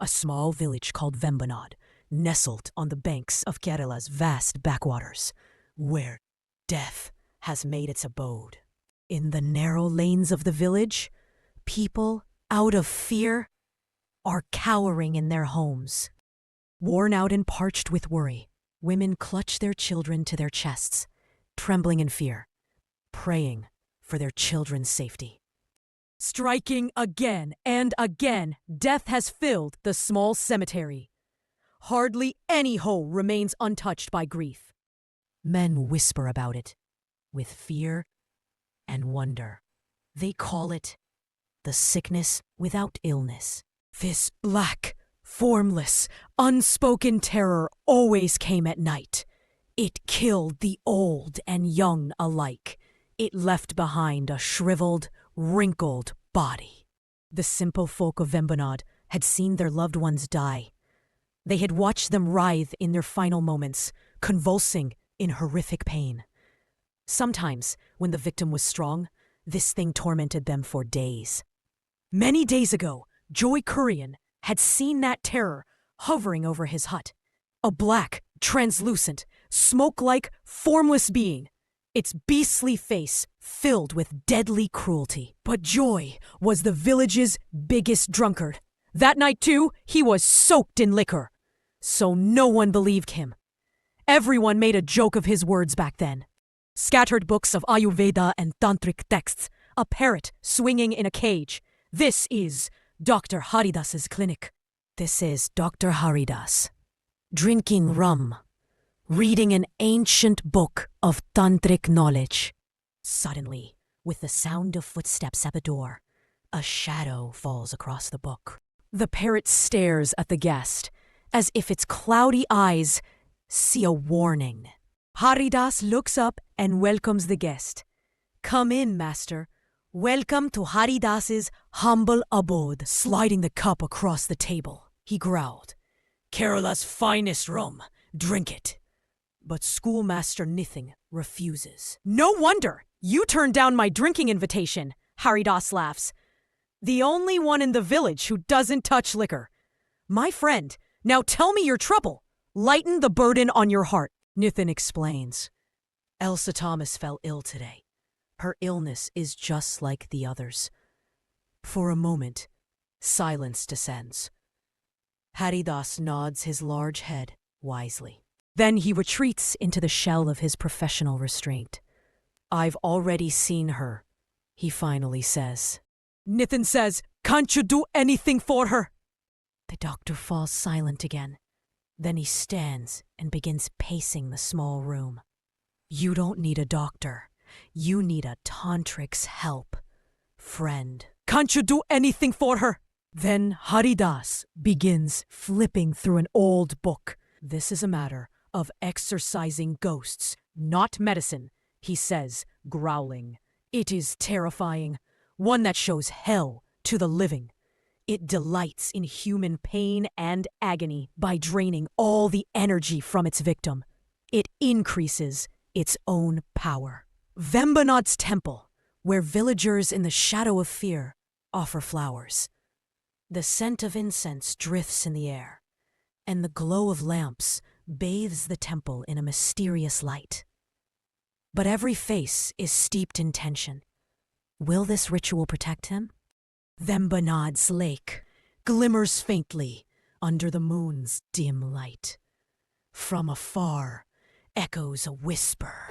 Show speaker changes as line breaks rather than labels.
a small village called Vembanad, nestled on the banks of Kerala's vast backwaters, where death has made its abode. In the narrow lanes of the village, people, out of fear, are cowering in their homes. Worn out and parched with worry, women clutch their children to their chests, trembling in fear, praying for their children's safety. Striking again and again, death has filled the small cemetery. Hardly any hole remains untouched by grief. Men whisper about it with fear and wonder. They call it the sickness without illness. This black, formless, unspoken terror always came at night. It killed the old and young alike. It left behind a shriveled, wrinkled body. The simple folk of Vembanad had seen their loved ones die. They had watched them writhe in their final moments, convulsing in horrific pain. Sometimes, when the victim was strong, this thing tormented them for days. Many days ago, Joy Kurian had seen that terror hovering over his hut. A black, translucent, smoke-like, formless being, its beastly face filled with deadly cruelty. But Joy was the village's biggest drunkard. That night, too, he was soaked in liquor. So no one believed him. Everyone made a joke of his words back then. Scattered books of Ayurveda and Tantric texts, a parrot swinging in a cage. This is Dr. Haridas's clinic. This is Dr. Haridas, drinking rum, reading an ancient book of tantric knowledge. Suddenly, with the sound of footsteps at the door, a shadow falls across the book. The parrot stares at the guest, as if its cloudy eyes see a warning. Haridas looks up and welcomes the guest. "Come in, master. Welcome to Haridas's humble abode." Sliding the cup across the table, he growled, "Kerala's finest rum. Drink it." But schoolmaster Nithin refuses. "No wonder! You turned down my drinking invitation," Haridas laughs. "The only one in the village who doesn't touch liquor. My friend, now tell me your trouble. Lighten the burden on your heart." Nithin explains. Elsa Thomas fell ill today. Her illness is just like the others. For a moment, silence descends. Haridas nods his large head wisely. Then he retreats into the shell of his professional restraint. "I've already seen her," he finally says. Nithin says, "Can't you do anything for her?" The doctor falls silent again. Then he stands and begins pacing the small room. "You don't need a doctor. You need a tantric's help, friend." "Can't you do anything for her?" Then Haridas begins flipping through an old book. "This is a matter of exorcising ghosts, not medicine," he says, growling. "It is terrifying, one that shows hell to the living. It delights in human pain and agony by draining all the energy from its victim. It increases its own power." Vembanad's temple, where villagers in the shadow of fear offer flowers. The scent of incense drifts in the air, and the glow of lamps bathes the temple in a mysterious light. But every face is steeped in tension. Will this ritual protect him? Vembanad's lake glimmers faintly under the moon's dim light. From afar echoes a whisper.